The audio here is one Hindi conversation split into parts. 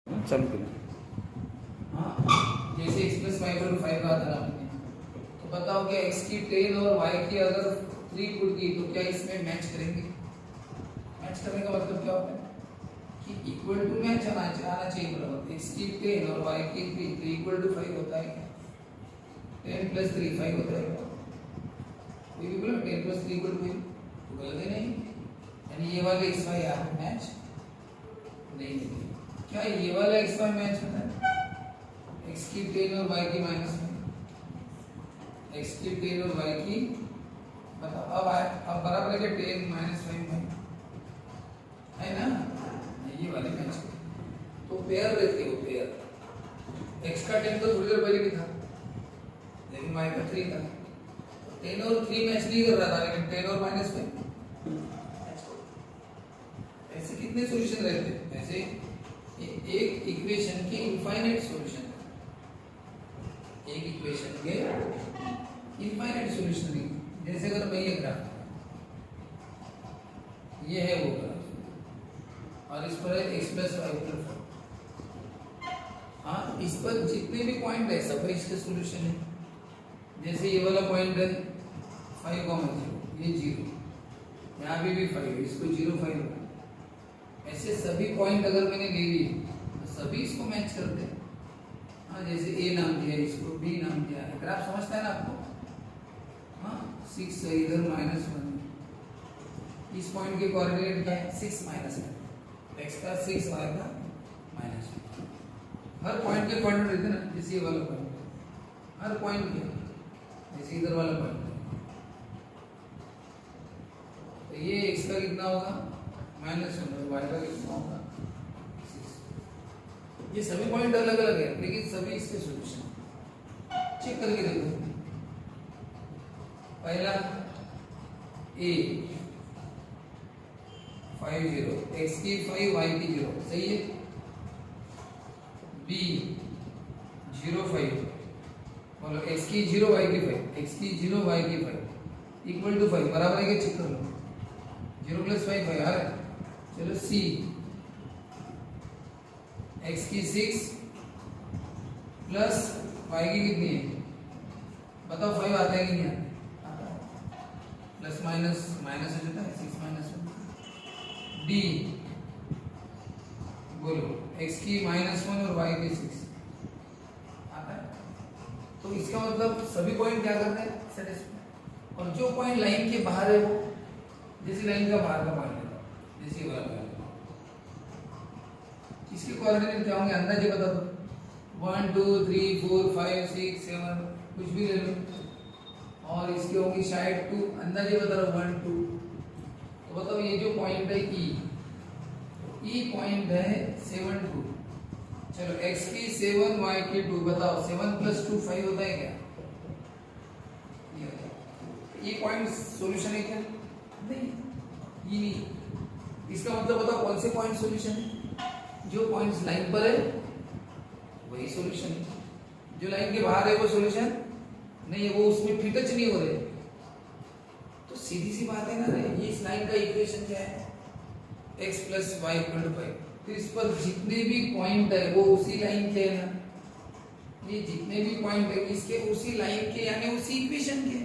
चालू केलं. हाँ, जैसे x प्लस वाई बराबर 5 कहा था ना आपने, तो बताओ कि x की 10 और y की अगर 3 पुट की तो क्या इसमें मैच करेंगे? मैच करने का मतलब क्या होता है कि इक्वल टू मैच आना चाहिए बराबर। x की 10 और y की 3 तो इक्वल टू 5 होता है क्या? 10 प्लस 3 5 होता है क्या? कोई भी बोला 10 प्लस 3 इक्वल टू 5 तो गलत है नहीं? यानी ये वाले x y यहाँ पे मैच नहीं होते। क्या ये वाला x y मैच होता है? x की 10 और y की माइनस में, x की 10 और y की बताओ अब बराबर है कि 10 माइनस 5 में है ना, ये वाले मैच तो पेयर रहते हो पेयर। x का 10 तो थोड़ी देर पहले भी था लेकिन y का 3 था, 10 और 3 मैच नहीं कर रहा था लेकिन 10 और माइनस में। ऐसे कितने सॉल्यूशन रहते हैं? ऐसे एक इक्वेशन के इनफाइनाइट सॉल्यूशन, एक इक्वेशन के इनफाइनाइट सॉल्यूशन नहीं। जैसे अगर मैं ये ग्राफ, ये है वो ग्राफ और इस पर है x प्लस वाई प्लस 4। हाँ, इस पर जितने भी पॉइंट है सब इसके सॉल्यूशन है। जैसे ये वाला पॉइंट है 5, 0, ये 0, यहाँ भी 5, इसको 0 5। ऐसे सभी पॉइंट अगर मैंने ले लिए तो सभी इसको मैच करते हैं। हाँ, जैसे ए नाम दिया है, इसको बी नाम दिया है, ग्राफ समझता है ना आपको? हाँ, 6 है इधर -1, इस पॉइंट के कोऑर्डिनेट क्या है? 6 -1, x का 6 y का -1। हर पॉइंट के कोऑर्डिनेट रहते हैं ना, जैसे ये वाला पॉइंट, हर पॉइंट के जैसे इधर वाला पॉइंट, तो ये x का कितना होगा? -1 और y का कितना होगा? 6। ये सभी पॉइंट अलग अलग है लेकिन सभी इसके सॉल्यूशन। चेक करके देखो, पहला a 5 0, x की 5 y की 0, सही है। b 0 5, बोलो x की 0 y की 5, x की 0 y की 5 इक्वल टू 5 बराबर है क्या? चेक कर लो, 0 प्लस 5 5 आ रहा है। चलो c x की 6 प्लस y की कितनी है बताओ? 5 आता है कि नहीं आता है? प्लस माइनस माइनस हो जाता है, 6 -1। d बोलो x की -1 और y की 6 आता है। तो इसका मतलब सभी पॉइंट क्या करते हैं? सेटिस्फाई। और जो पॉइंट लाइन के बाहर है वो, जैसे लाइन का बाहर का पॉइंट है, जैसे वाला इसके कोऑर्डिनेट क्या होंगे? अंदाजे बता दो। 1 2 3 4 5 6 7 कुछ भी ले लो, और इसके होंगी शायद 2, अंदाजे बता रहा हूँ 1 2। तो बताओ ये जो पॉइंट है ई पॉइंट है 7 2। चलो x की 7 y की 2, बताओ 7 + 2 5 होता है क्या? ये पॉइंट सॉल्यूशन है क्या? नहीं, ये नहीं। इसका मतलब बताओ कौन से पॉइंट सॉल्यूशन है? जो पॉइंट्स लाइन पर है वही सॉल्यूशन है, जो लाइन के बाहर है वो सॉल्यूशन नहीं है, वो उसमें फिट टच नहीं हो रहे। तो सीधी सी बात है ना, ये इस लाइन का इक्वेशन क्या है? x + y = 5। तो इस पर जितने भी पॉइंट है वो उसी लाइन के है ना, ये जितने भी पॉइंट है इसके उसी लाइन के यानी उसी इक्वेशन के,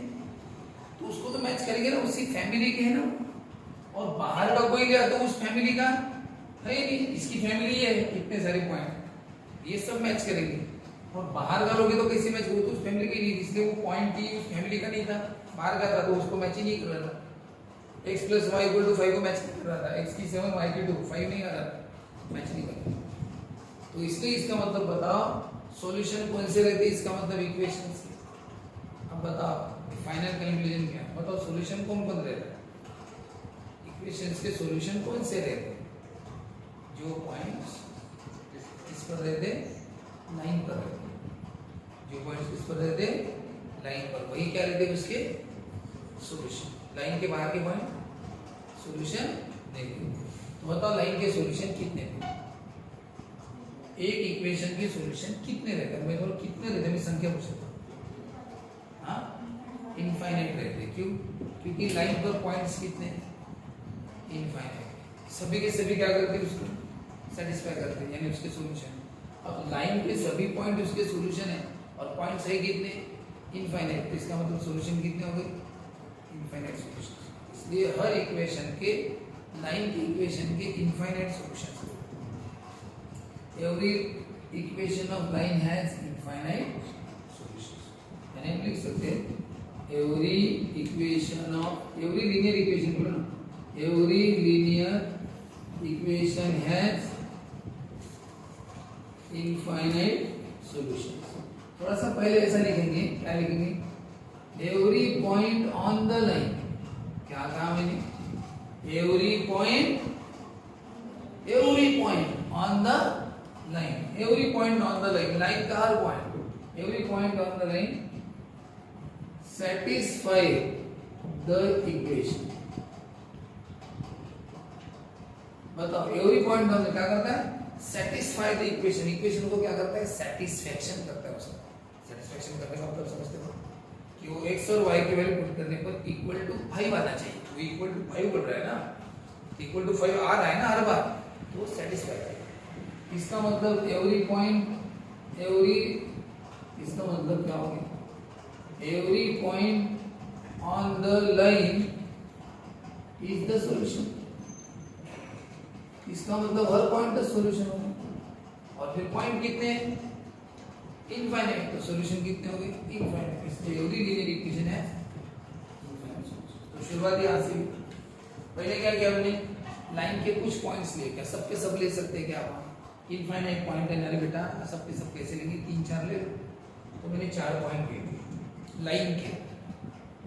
तो उसको तो मैच करेंगे ना, उसी फैमिली के है ना। और बाहर का कोई गया तो उस फैमिली का है नहीं, इसकी फैमिली है कितने सारे पॉइंट, ये सब मैच करेंगे। और बाहर का लोगे तो कैसे मैच? वो तो उस फैमिली की नहीं, इसलिए वो पॉइंट ही उस फैमिली का नहीं था, बाहर का था, तो उसको मैच ही नहीं कर रहा था। x + y = 5 को मैच कर रहा था, x की 7 y की 2 5 नहीं आ रहा था, मैच नहीं कर रहा। तो इसलिए इसका मतलब बताओ सॉल्यूशन कौन से रहते हैं? इसका मतलब इक्वेशंस के। अब बताओ फाइनल कंक्लूजन क्या है? बताओ सॉल्यूशन कौन कौन रहता है? इक्वेशंस के सॉल्यूशन कौन से रहते हैं? जो पॉइंट्स इस पर रहते लाइन पर रहते, जो पॉइंट्स इस पर रहते लाइन पर, वही क्या रहते उसके सॉल्यूशन। लाइन के बाहर के पॉइंट सॉल्यूशन नहीं। तो बताओ लाइन के सॉल्यूशन कितने थे? एक इक्वेशन के सॉल्यूशन कितने रहते हैं? मैं बोलो कितने रहते हैं, मैं संख्या पूछ सकता हूँ। हाँ, इनफाइनाइट रहते। क्यों? क्योंकि लाइन पर पॉइंट्स कितने? इनफाइनाइट। सभी के सभी क्या करते हैं उसको सेटिस्फाई करते हैं, यानी उसके सॉल्यूशन। अब लाइन पे सभी पॉइंट उसके सॉल्यूशन है और पॉइंट्स है कितने, इनफाइनाइट, तो इसका मतलब सॉल्यूशन कितने हो गए, इनफाइनाइट सॉल्यूशन। इसलिए हर इक्वेशन के, लाइन के इक्वेशन के infinite solution. Every equation of line has infinite solution. यानी हम लिख सकते हैं every equation of, every linear equation बोलो ना, every linear equation has infinite solution. थोड़ा सा पहले ऐसा लिखेंगे, क्या लिखेंगे, every point on the line, क्या कहा मैंने, every point on the line, every point on the line, line का हर point, every point on the line satisfy the equation। बताओ एवरी पॉइंट ऑन क्या करता है, सेटिस्फाई द इक्वेशन, इक्वेशन को क्या करता है, सेटिस्फैक्शन करता है उसका। सेटिस्फैक्शन करने का मतलब समझते हो कि वो x और y की वैल्यू पुट करने पर इक्वल टू 5 आना चाहिए, वो इक्वल टू 5 बोल रहा है ना, इक्वल टू 5 आ रहा है ना हर बार, तो सेटिस्फाई करेगा। इसका मतलब एवरी पॉइंट, एवरी, इसका मतलब क्या होगा, every point on the line is the solution. इसका मतलब हर पॉइंट का सॉल्यूशन होगा, और फिर पॉइंट कितने हैं, इनफाइनाइट, तो सॉल्यूशन कितने होंगे, इनफाइनाइट। इसलिए एवरी लीनियर इक्वेशन है इनफाइनाइट सॉल्यूशन। तो शुरुआत यहां से, पहले क्या किया हमने, लाइन के कुछ पॉइंट्स लिए, क्या सबके सब ले सकते हैं क्या आप, इनफाइनाइट पॉइंट है, अरे बेटा सबके सब कैसे लेंगे, 3-4 ले लो, तो मैंने 4 पॉइंट ले लिए लाइन के,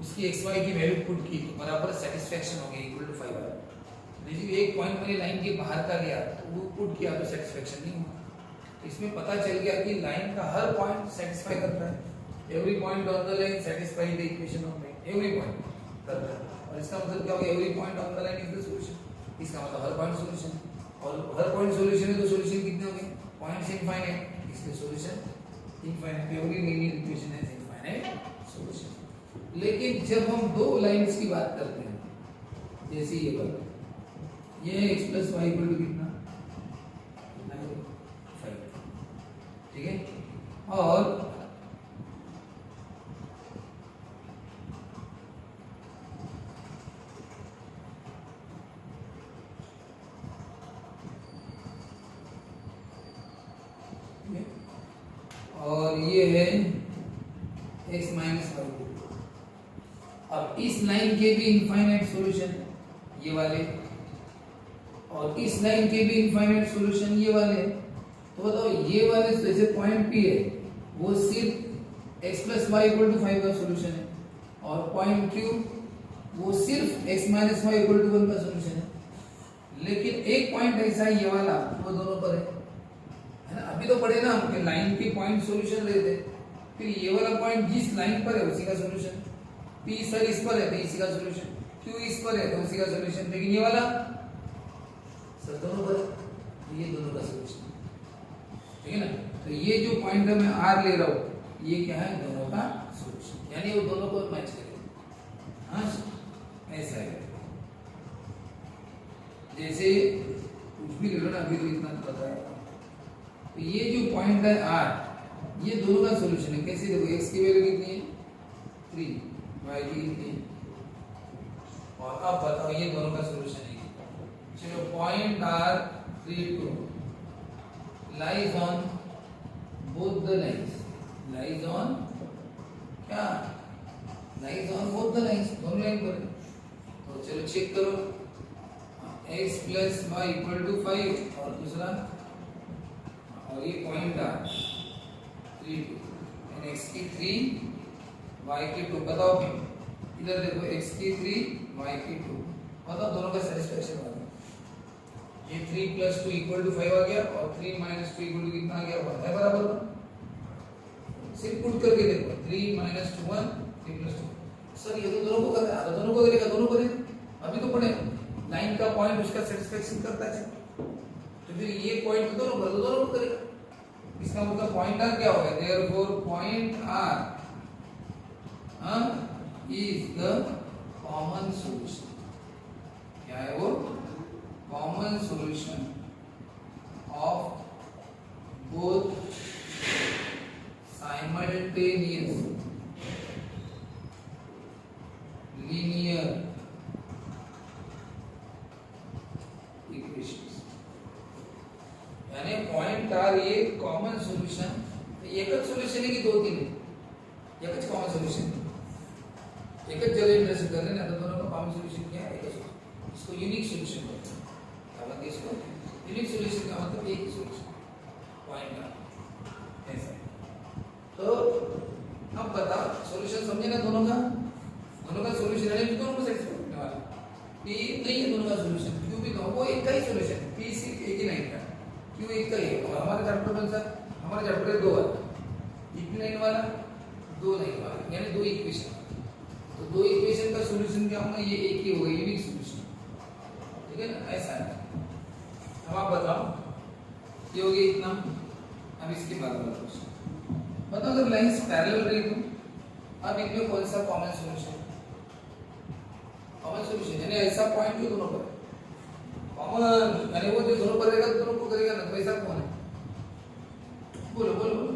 उसकी एक्स वाई की वैल्यू पुट की तो बराबर सेटिस्फैक्शन हो गया, इक्वल टू 5 आया। लेकिन एक पॉइंट मैंने लाइन के बाहर का लिया तो वो पुट किया तो सेटिस्फैक्शन नहीं हुआ। तो इसमें पता चल गया कि लाइन का हर पॉइंट सेटिस्फाई करता है, every point on the line satisfy the equation of line, every point करता है। और इसका मतलब क्या होगा, every point on the line is the solution, इसका मतलब हर पॉइंट सॉल्यूशन, और हर पॉइंट सॉल्यूशन है तो सॉल्यूशन कितने होंगे, पॉइंट्स इनफाइनाइट, इसलिए solution infinite, every linear equation has infinite solution. लेकिन जब हम दो लाइंस की बात करते हैं, जैसे ये बात, ये x plus Y equal to कितना, 5, ठीक है, और ये है x माइनस वाई। अब इस लाइन के भी इनफाइनाइट सॉल्यूशन ये वाले, और इस लाइन के भी इनफाइनाइट सॉल्यूशन ये वाले। तो बताओ ये वाले जैसे पॉइंट P है वो सिर्फ x plus Y equal to 5 का सॉल्यूशन है, और पॉइंट Q वो सिर्फ x minus Y equal to 1 का सॉल्यूशन है। लेकिन एक पॉइंट ऐसा है ये वाला, वो दोनों पर है ना, अभी तो पढ़े ना हम लाइन के पॉइंट सॉल्यूशन लेते, फिर ये वाला पॉइंट जिस लाइन पर है उसी का सॉल्यूशन, P सर इस पर है तो इसी का सॉल्यूशन, Q इस पर है तो उसी का सॉल्यूशन, लेकिन ये वाला सर दोनों पर, ये दोनों का सॉल्यूशन, ठीक है ना। तो ये जो पॉइंट है मैं R ले रहा हूँ, ये क्या है, दोनों का सॉल्यूशन, यानी वो दोनों को मैच करेगा। हाँ ऐसा है, जैसे कुछ भी ले लो ना, अभी तो इतना पता है। तो ये जो पॉइंट है R, ये दोनों का सॉल्यूशन है। कैसे देखो, x की वैल्यू कितनी है 3, y की कितनी है, और अब बताओ ये दोनों का सॉल्यूशन है। चलो point R 3, 2 lies on both the lines, lies on क्या, lies on both the lines, दोनों लाइन पर। तो चलो चेक करो, x plus Y equal to 5, और दूसरा, और ये पॉइंट R 3, 2 x की 3 y की 2। बताओ इधर देखो, x की 3 y की 2, बताओ दोनों का सेटिस्फैक्शन हो गया। ये 3 प्लस 2 इक्वल टू 5 आ गया, और 3 माइनस 2 इक्वल टू कितना आ गया, 1 है बराबर। सिर्फ पुट करके देखो, 3 माइनस 2 1, 3 प्लस 2। सर ये तो दोनों को कर रहा है, दोनों को करेगा, दोनों करेगा, अभी तो पढ़े लाइन का पॉइंट उसका सेटिस्फैक्शन करता है, तो फिर ये पॉइंट तो दोनों कर, दोनों को करेगा। इसका मतलब पॉइंट R क्या होगा, therefore point R is the common solution. क्या है वो, common solution of both simultaneous linear equations, यानी पॉइंट आर ये कॉमन सॉल्यूशन, एकच सॉल्यूशन आहे की दो तीन आहे, एकच कॉमन सॉल्यूशन, एकच जगह इंटरेस्ट कर रहे हैं, तो दोनों का कॉमन सॉल्यूशन क्या है, एक है, इसको यूनिक सॉल्यूशन बोलते हैं। क्या बोलते हैं इसको? यूनिक सॉल्यूशन का मतलब एक ही सॉल्यूशन पॉइंट का, ऐसा। तो अब बताओ सॉल्यूशन समझे ना दोनों का सॉल्यूशन है, दोनों को सेटिस्फाई करने वाला पी नहीं है, दोनों का सॉल्यूशन क्यू भी कहो, वो एक का ही सॉल्यूशन है, पी सिर्फ एक ही लाइन का, क्यू एक का ही है। और हमारे चैप्टर में सर, हमारे चैप्टर में दो है, एक लाइन वाला, दो लाइन वाला, यानी दो इक्वेशन, तो दो इक्वेशन का सॉल्यूशन क्या होगा, ये एक ही होगा, यूनिक सॉल्यूशन, ठीक है ना, ऐसा है। अब आप बताओ ये हो गया इतना। अब इसके बाद वाला क्वेश्चन बताओ, अगर लाइंस पैरेलल रही तो अब इनमें कौन सा कॉमन सॉल्यूशन, कॉमन सॉल्यूशन यानी ऐसा पॉइंट जो दोनों पर कॉमन, यानी वो जो दोनों पर रहेगा दोनों को करेगा ना, तो ऐसा कौन है, बोलो बोलो बोलो,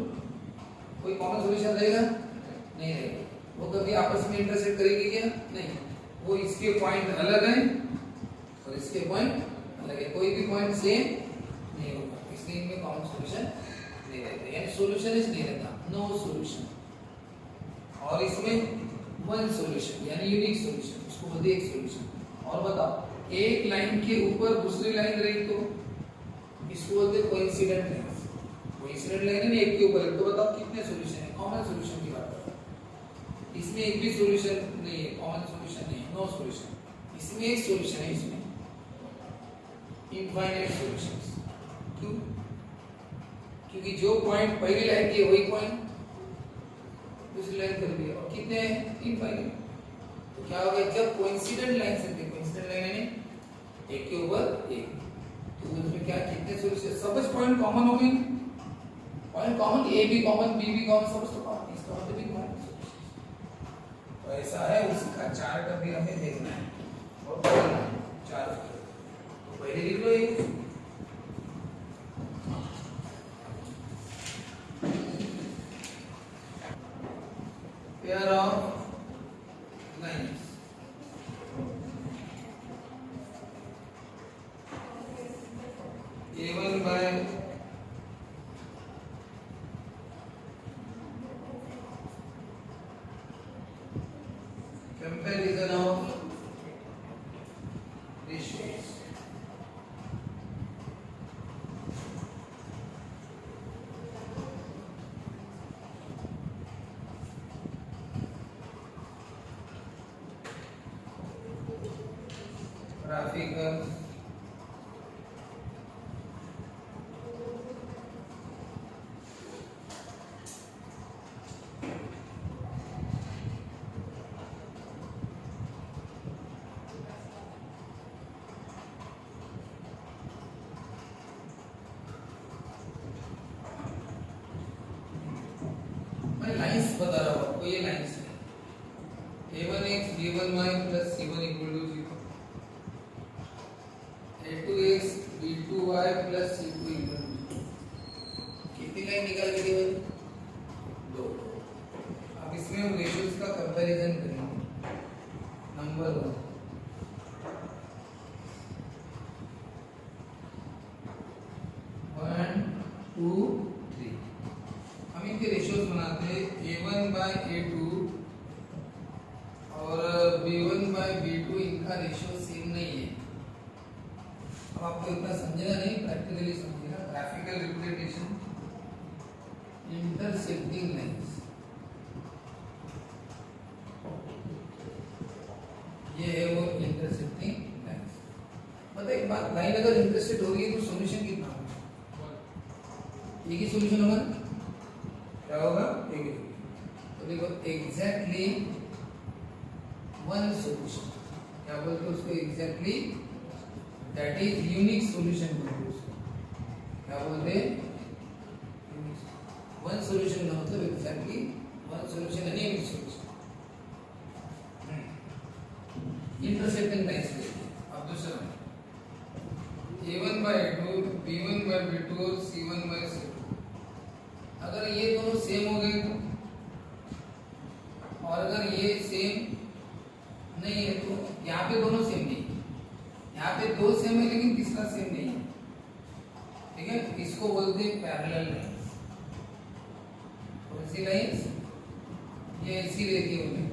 कोई कॉमन सॉल्यूशन रहेगा नहीं रहेगा, वो कभी आपस में इंटरसेक्ट करेगी क्या, नहीं, वो इसके पॉइंट अलग हैं और इसके पॉइंट अलग है, कोई भी पॉइंट सेम नहीं होगा, इसलिए इनमें कॉमन सॉल्यूशन नहीं रहता, यानी सॉल्यूशन इज नहीं रहता, नो सॉल्यूशन। और इसमें वन सॉल्यूशन यानी यूनिक सॉल्यूशन, उसको बोलते हैं एक सॉल्यूशन। और बताओ एक लाइन के ऊपर दूसरी लाइन रही तो इसको बोलते हैं कोइंसिडेंट लाइन, कोइंसिडेंट लाइन है एक के ऊपर है, तो बताओ कितने सॉल्यूशन है, कॉमन सॉल्यूशन की बात करते हैं, इसमें एक भी सॉल्यूशन नहीं है, कॉमन सॉल्यूशन नहीं है, नो सॉल्यूशन, इसमें एक सॉल्यूशन है, इसमें इनफाइनाइट सॉल्यूशंस। क्यों? क्योंकि जो पॉइंट पहली लाइन के वही पॉइंट दूसरी लाइन कर दिया, और कितने हैं, इनफाइनाइट। तो क्या हो गया, जब कोइंसिडेंट लाइन से, कोइंसिडेंट लाइन यानी एक के ऊपर एक, तो उसमें क्या कितने सॉल्यूशन, सब पॉइंट कॉमन हो गए, पॉइंट कॉमन, ए भी कॉमन, बी भी कॉमन, सब कॉमन, इसका मतलब भी कॉमन। तो ऐसा है, उसका चार्ट अभी हमें देखना है और पढ़ना है चार्ट, तो पहले लिख लो ये pair of lines, A1 by comparison of ratios, graphical lines बता रहा हूं आपको, ये लाइंस है, a1x b1y plus c1 equal to 0, a2x b2y plus c2 equal to 0, कितनी लाइन निकाल के दी भाई, दो। अब इसमें हम रेशियोज का कंपैरिजन करेंगे। नंबर 1 2 3 हम इनके रेशियोज बनाते हैं, a1 by a2 और b1 by b2, इनका रेशियो सेम नहीं है। अब आपको इतना समझेगा नहीं, प्रैक्टिकली समझेगा, ग्राफिकल रिप्रेजेंटेशन, इंटरसेक्टिंग लाइंस, ये है वो इंटरसेक्टिंग लाइंस। मतलब एक बात, लाइन अगर इंटरसेक्ट हो रही है तो सॉल्यूशन कितना होगा, एक ही सॉल्यूशन होगा, क्या होगा, एक ही। तो देखो एग्जैक्टली वन सॉल्यूशन, क्या बोलते हैं उसको, exactly that is unique solution बोलते हैं उसको, क्या बोलते हैं, वन सॉल्यूशन का मतलब एग्जैक्टली वन सॉल्यूशन यानी यूनिक सॉल्यूशन। इंटरसेक्टिंग लाइंस, अब दूसरा a1 by a2 b1 by b2 four C1 bye C2। अगर ये दोनों सेम हो गए तो, और अगर ये सेम नहीं है तो यहाँ पे दोनों सेम नहीं है, यहाँ पे दो सेम है लेकिन तीसरा सेम नहीं है, ठीक है। इसको बोलते हैं पैरेलल लाइंस। ऐसी लाइंस ये ऐसी रहती है उन्हें।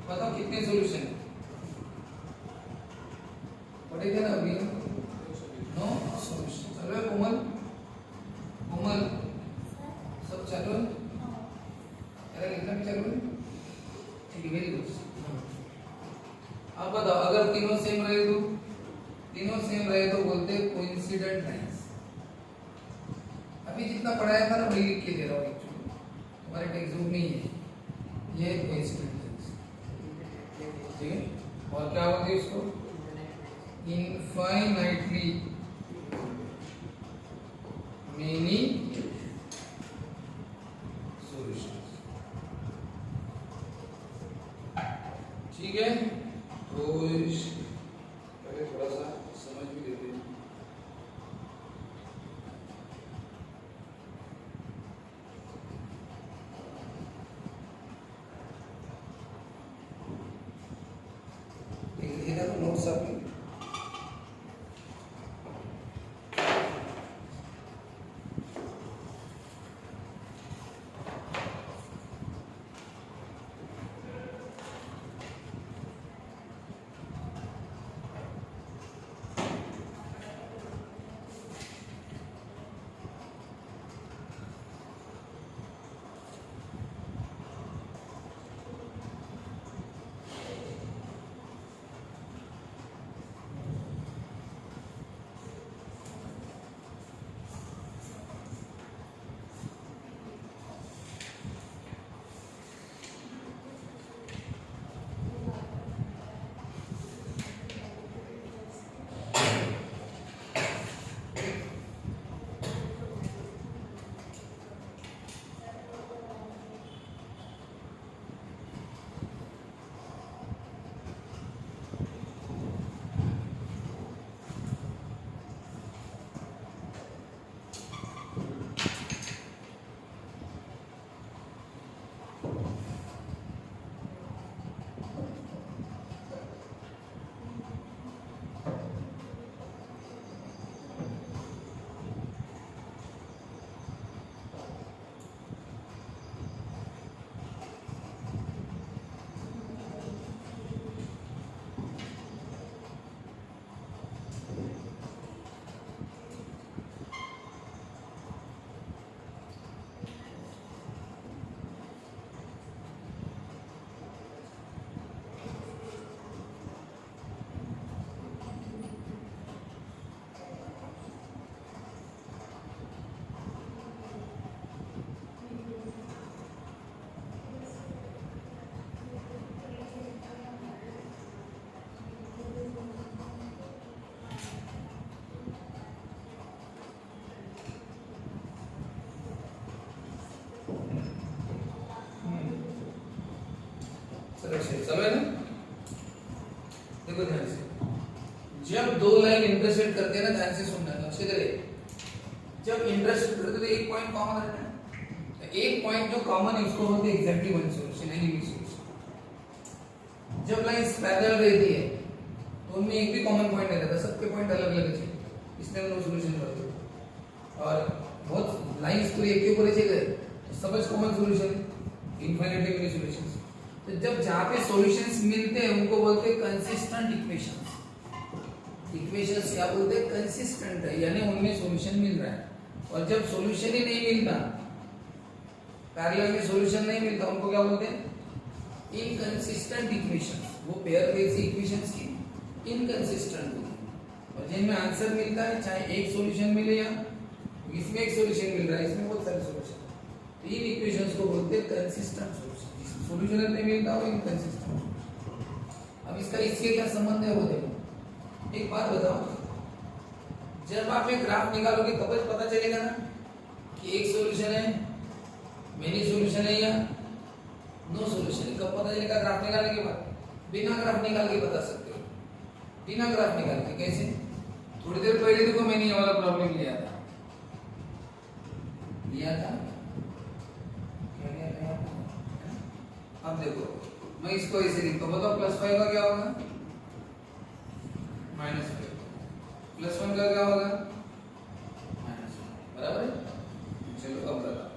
बताओ कितने सॉल्यूशन है, पढ़ेगा ना अभी। No solution. चलो कोमल, कोमल सब चालू है, अरे लिखना भी चालू है, ठीक है, वेरी गुड। अब बताओ अगर तीनों सेम रहे तो, तीनों सेम रहे तो बोलते हैं कोइंसिडेंट लाइंस। अभी जितना पढ़ाया था ना वही लिख के दे रहा हूँ, एक्चुअली तुम्हारे टेक्स्ट बुक में ही है ये कोइंसिडेंट लाइंस, ठीक है। और क्या बोलते हैं इसको, इनफाइनाइटली मेनी सॉल्यूशंस, ठीक है। तो पहले थोड़ा सा समझ भी लेते हैं। इधर नोट्स आपने चलो है ना। देखो ध्यान से, जब दो लाइन इंटरसेक्ट करते हैं ना, ध्यान से सुनना, अच्छे तरह। जब इंटरसेक्ट करते तो एक पॉइंट कॉमन रहता है, तो एक पॉइंट जो कॉमन है उसको बोलते हैं एग्जैक्टली वन सॉल्यूशन, यानी यूनिक सॉल्यूशन। जब लाइंस पैरेलल रहती है तो उनमें एक भी कॉमन पॉइंट नहीं रहता, सबके पॉइंट अलग अलग है, इसलिए हम नो सॉल्यूशन करते हैं। और बहुत लाइंस पूरी एक के ऊपर ऐसे गए तो सब common solution, infinitely many solutions. तो जब जहां पे सॉल्यूशंस मिलते हैं उनको बोलते हैं कंसिस्टेंट इक्वेशंस। इक्वेशंस क्या बोलते हैं, कंसिस्टेंट है, यानी उनमें सॉल्यूशन मिल रहा है। और जब सॉल्यूशन ही नहीं मिलता, पैरेलल में सॉल्यूशन नहीं मिलता, उनको क्या बोलते हैं, इनकंसिस्टेंट इक्वेशंस। वो पेयर ऐसी इक्वेशंस की इनकंसिस्टेंट होती है। और जिनमें आंसर मिलता है, चाहे एक सॉल्यूशन मिले या इसमें एक सॉल्यूशन मिल रहा है, इसमें बहुत सारे सॉल्यूशन, तो इन इक्वेशंस को बोलते हैं कंसिस्टेंट सॉल्यूशन। सॉल्यूशन नहीं मिलता हो इनकंसिस्टेंट। अब इसका इसके क्या संबंध है वो देखो। एक बात बताओ, जब आप एक ग्राफ निकालोगे तब पता चलेगा ना कि एक सॉल्यूशन है, मेनी सॉल्यूशन है या नो सॉल्यूशन है। कब पता चलेगा, ग्राफ निकालने के बाद। बिना ग्राफ निकाल के बता सकते हो, बिना ग्राफ निकाल के कैसे। थोड़ी देर पहले देखो मैंने ये वाला प्रॉब्लम लिया था, लिया था, क्या लिया था? अब देखो मैं इसको ऐसे लिखता हूँ, बताओ +5 का क्या होगा? -5। +1 का क्या होगा? -1, बराबर है। चलो अब बताओ,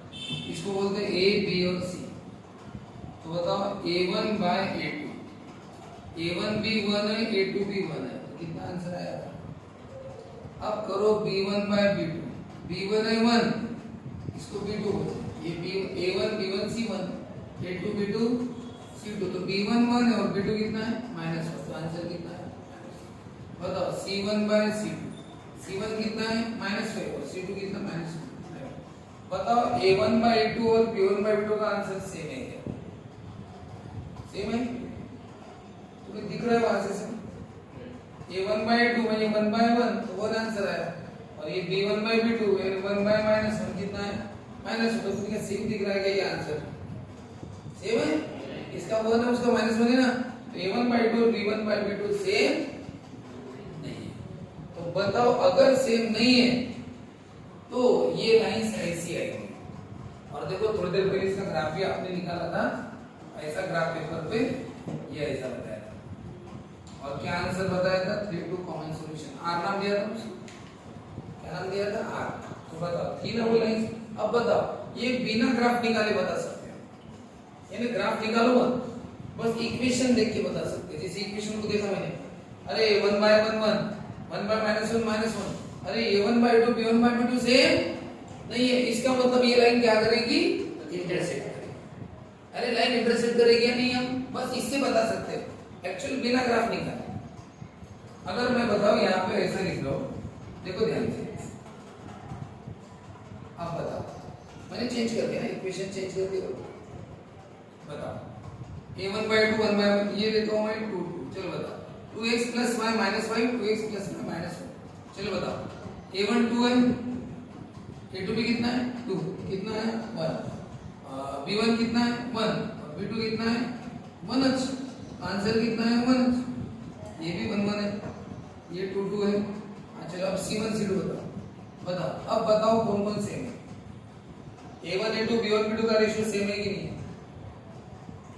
इसको बोलते हैं A, B और C। तो बताओ A1 by A2, A1 भी 1 है, A2 भी 1 है, तो कितना आंसर आया? अब करो B1 by B2, B1 है 1, इसको B2 बोलते हैं, ये A1 B1 C1, A2 B2 C2, तो B1 1 है और B2 कितना है? -1, तो आंसर कितना है? बताओ C1 by C2, C1 कितना है? -5 और C2 कितना? -5। बताओ A1 by A2 और B1 by B2 का आंसर सेम है क्या? सेम है, तुम्हें दिख रहा है वहां से A1 by A2 में 1 by 1, तो 1 आंसर आया, और ये B1 by B2 यानी 1 by -1 कितना है? -1, तो तुम्हें सेम दिख रहा है क्या ये आंसर? सेम है, इसका 1 है उसका -1 है ना, तो A1 by A2 और B1 by B2 सेम नहीं है। तो बताओ अगर सेम नहीं है तो ये लाइंस ऐसी आएगी। और देखो थोड़ी देर पहले इसका ग्राफ भी आपने निकाला था, ऐसा ग्राफ पेपर पे ये ऐसा बताया था, और क्या आंसर बताया था? 3 2 कॉमन सॉल्यूशन। आर नाम दिया था उसको, क्या नाम दिया था? आर। तो बताओ थी ना वो लाइंस। अब बताओ ये बिना ग्राफ निकाले बता सकते हैं, यानी ग्राफ निकालो मत, बस इक्वेशन देख के बता सकते हैं। जैसे इक्वेशन को देखा मैंने, अरे 1 by 1 1, 1 by -1 -1, अरे A1 by A2 B1 by B2 same नहीं है, इसका मतलब ये लाइन क्या करेगी? इंटरसेक्ट करेगी। अरे लाइन इंटरसेक्ट करेगी या नहीं, हम बस इससे बता सकते हैं, एक्चुअली बिना ग्राफ निकाले। अगर मैं बताऊं यहाँ पे ऐसा लिख लो, देखो ध्यान से, अब बताओ मैंने चेंज कर दिया ना, इक्वेशन चेंज कर दिया, बताओ A1 by 2 1 by 1, ये लेता हूं मैं 2 2, चलो बताओ 2x + y -5 2x + y -1, चलो बताओ A1 2 है, A2 भी कितना है? 2, कितना है? 1, B1 कितना है? 1, और B2 कितना है? 1, आंसर कितना है? 1, ये भी 1 1 है, ये 2 2 है। चलो अब C1 C2 बताओ, अब बताओ कौन कौन सेम है? A1 A2 B1 B2 का रेशियो सेम है कि नहीं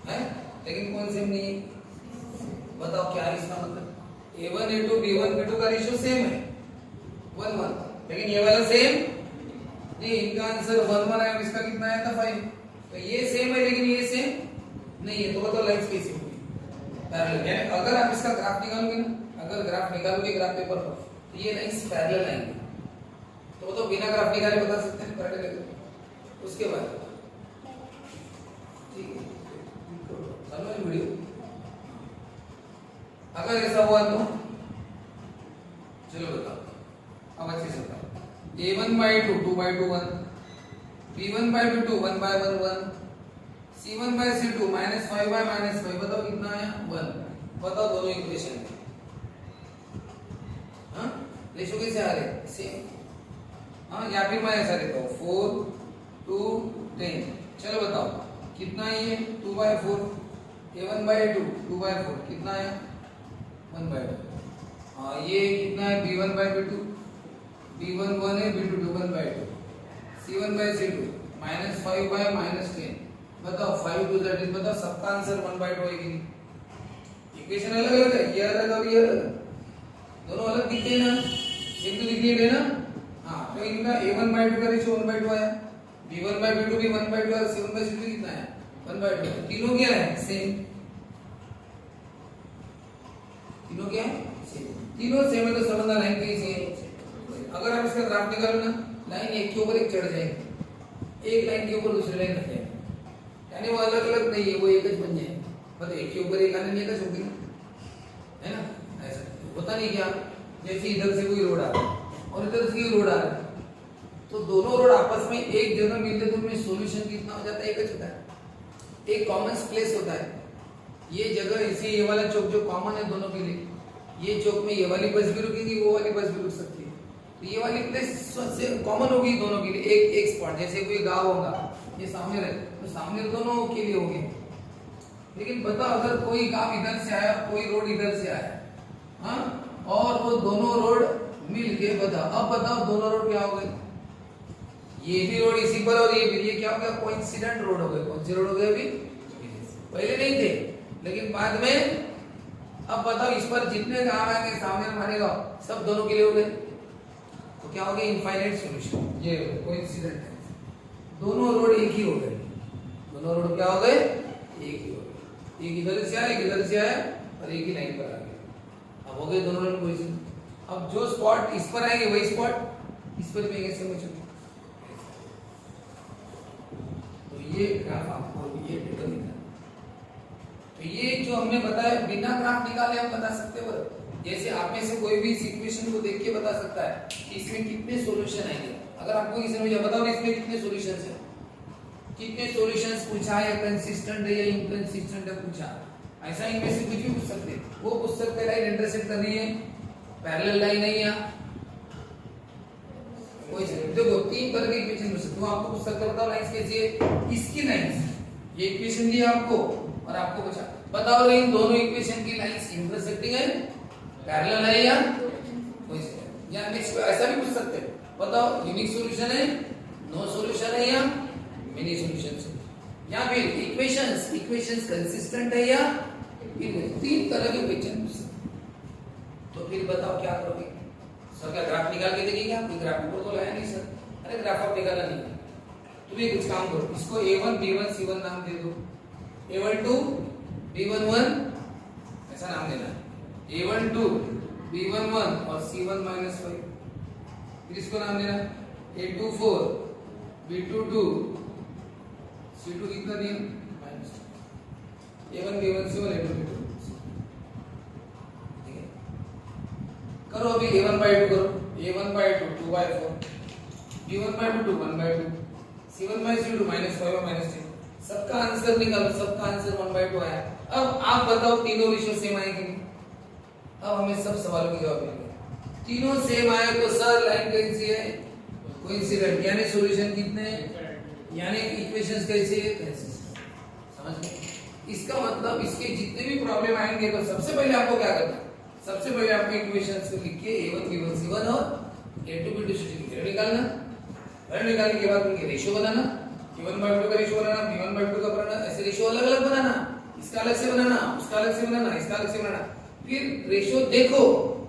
है? लेकिन कौन सेम नहीं है? बताओ क्या है इसका मतलब? A1 A2 B1 B2 का रेशियो सेम है 1 1, लेकिन ये वाला सेम नहीं, इनका आंसर 1 1 है, इसका कितना आया था? 5। तो ये सेम है लेकिन ये सेम नहीं है, तो बताओ लाइंस कैसी होगी? पैरेलल। यानी अगर आप इसका ग्राफ निकालोगे ना, अगर ग्राफ निकालोगे ग्राफ पेपर पर, तो ये लाइंस पैरेलल आएंगे। तो बताओ बिना ग्राफ निकाले बता सकते हैं पैरेलल। उसके बाद ठीक है, चलो ये वीडियो, अगर ऐसा हुआ तो चलो बताओ, अब अच्छे से बताओ। A1 by 2 2 by 2 1, B1 by B2 1 by 1 1, C1 by C2 -5 by -5, बताओ कितना आया? 1। बताओ दोनों इक्वेशन, हाँ रेशियो कैसे आ रहे? सेम। हाँ या फिर मैं ऐसा लिखता हूँ 4 2 10, चलो बताओ कितना है ये? 2 by 4, A1 by 2 2 by 4 कितना है? 1 by 2। हाँ ये कितना है? B1 by B2, B1 1 है, B2 1 by 2, C1 by C2 -5 by -10, बताओ 5 2 13, बताओ सबका आंसर 1 by 2 है कि नहीं? इक्वेशन अलग अलग है, ये अलग और ये अलग, दोनों अलग दिखते हैं ना, सेम तो दिख रही है ना। हाँ तो इनका A1 by 2 का रेशियो 1 by 2 आया, B1 by B2 भी 1 by 2 आया, C1 by C2 कितना है? 1 by 2। तीनों क्या है? सेम। तीनों क्या है? सेम। तीनों सेम है तो समझना लाइन कैसी है। अगर आप इसका ग्राफ निकालो ना, लाइन एक के ऊपर एक चढ़ जाएगी, एक लाइन के ऊपर दूसरी लाइन रख जाएगी, यानी वो अलग अलग नहीं है, वो एक ही बन जाएगी। मतलब एक के ऊपर एक आने नहीं का होगी, है ना? ऐसा होता नहीं क्या? जैसे इधर से कोई रोड आ रहा है और इधर से कोई रोड आ रहा है, तो दोनों रोड आपस में एक जगह मिलते तो उनमें सॉल्यूशन कितना हो जाता है? एक होता है, एक कॉमन प्लेस होता है। ये जगह इसी ये वाला चौक जो कॉमन है दोनों के लिए, ये चौक में ये वाली बस भी रुकेगी, वो वाली बस भी रुक सकती है, तो ये वाली प्लेस कॉमन होगी दोनों के लिए, एक स्पॉट। जैसे कोई गांव होगा, ये सामने रहे तो सामने दोनों के लिए होगी। लेकिन बताओ अगर कोई गांव इधर से आया, कोई रोड इधर से आया, हाँ, और वो दोनों रोड मिल के बताओ, अब बताओ दोनों रोड क्या हो गए? ये भी रोड इसी पर और ये क्या हो गया, कोइंसिडेंट रोड हो गए। कौन से रोड हो गए अभी, पहले नहीं थे लेकिन बाद में। अब बताओ इस पर जितने काम आएंगे सामने मानेगा सब दोनों के लिए हो गए, तो क्या हो गया, इनफाइनाइट सॉल्यूशन। ये कोइंसिडेंट है, दोनों रोड एक ही हो गए, दोनों रोड क्या हो गए, एक ही हो गए। एक इधर से आया, एक इधर से आया और एक ही लाइन पर आ गया। अब हो गए दोनों रोड कोइंसिडेंट। अब जो स्पॉट इस पर आएंगे वही स्पॉट इस पर भी आएंगे, समझो। तो ये ग्राफ आपको ये टेबल निकालना। तो ये जो हमने बताया बिना ग्राफ निकाले हम बता सकते हो। जैसे आप में से कोई भी इस इक्वेशन को देख के बता सकता है कि इसमें कितने सॉल्यूशन आएंगे। अगर आपको किसी ने बताओ ना इसमें कितने सॉल्यूशंस है, कितने सॉल्यूशंस पूछा है, कंसिस्टेंट है या इनकंसिस्टेंट है पूछा, ऐसा इनमें से कुछ भी पूछ सकते हैं। वो पूछ सकते हैं लाइन इंटरसेक्ट कर रही है, पैरेलल लाइन है या कोई से। देखो तीन तरह के इक्वेशन पूछ सकते हो। आपको पूछ सकते बताओ लाइंस कैसी है, इसकी लाइंस ये इक्वेशन दी आपको और आपको पूछा बताओ इन दोनों इक्वेशन की लाइंस इंटरसेक्टिंग है, पैरेलल है या कोई से। या नेक्स्ट ऐसा भी पूछ सकते हैं बताओ यूनिक सॉल्यूशन है, नो सॉल्यूशन है या मेनी सॉल्यूशंस है। या फिर इक्वेशंस कंसिस्टेंट है या तीन तरह के इक्वेशन पूछ सकते। तो फिर बताओ क्या करोगे सर, क्या ग्राफ निकाल के देखेंगे आप? ग्राफ ऊपर तो लाया नहीं सर, अरे ग्राफ आप निकाला नहीं। तुम ये कुछ काम करो, इसको A1 B1 C1 नाम दे दो, A1 2 B1 1 ऐसा नाम देना, A1 2 B1 1 और C1 -5। फिर इसको नाम देना A2 4 B2 2 C2 कितना दिया A1 B1 C1 A2 B2। करो अभी A1/2 करो, A1/2 2/4 B1/2 2 1/2 C1/2 -5 और -10। सबका आंसर निकालो, सबका आंसर 1/2 आया। अब आप बताओ तीनों रेशियो सेम आए कि नहीं? अब हमें सब सवालों के जवाब मिलेंगे। तीनों सेम आए तो सर लाइन कैसी है, कोइंसिडेंट, यानी सॉल्यूशन कितने, यानी इक्वेशंस कैसी है, कंसिस्टेंट। समझ गए? इसका मतलब इसके जितने भी प्रॉब्लम आएंगे तो सबसे पहले आपको क्या करना है, सबसे पहले आपको इक्वेशंस को लिख के A1 B1 C1 और A2 B2 C2 की निकालना। वैल्यू निकालने के बाद उनके रेशियो बनाना, A1/2 का रेशियो बनाना, B1/2 का बनाना, ऐसे रेशियो अलग अलग बनाना, इसका अलग से बनाना, उसका अलग से बनाना, इसका अलग से बनाना। फिर रेशियो देखो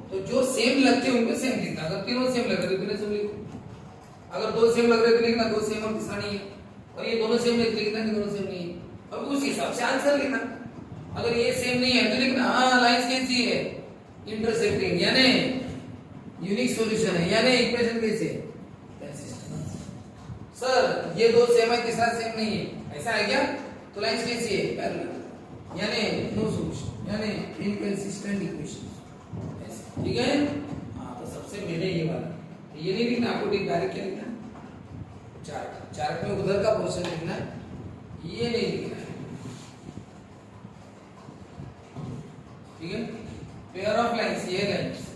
तो जो सेम लगते हैं उनको सेम लिखना। अगर तीनों सेम लग रहे तो तीनों सेम लिखो, अगर दो सेम लग रहे तो लिखना दो सेम और तीसरा नहीं है, और ये दोनों सेम लिखना कि दोनों सेम नहीं है। अब उस हिसाब से आंसर लिखना। अगर ये सेम नहीं है तो लिखना हाँ लाइंस कैसी है, इंटरसेक्टिंग, यानी यूनिक सॉल्यूशन है, यानी इक्वेशन कैसे है, कंसिस्टेंट। सर ये दो सेम है तीसरा सेम नहीं है, ऐसा है क्या? तो लाइंस कैसी है, पैरेलल, यानी नो सॉल्यूशन, यानी इनकंसिस्टेंट इक्वेशन। ठीक है? हाँ तो सबसे पहले ये वाला, ये नहीं लिखना आपको, डायरेक्ट क्या लिखना, चार्ट में उधर का पोर्शन लिखना, ये नहीं लिखना। ठीक है? पेयर ऑफ लाइंस, ये लाइंस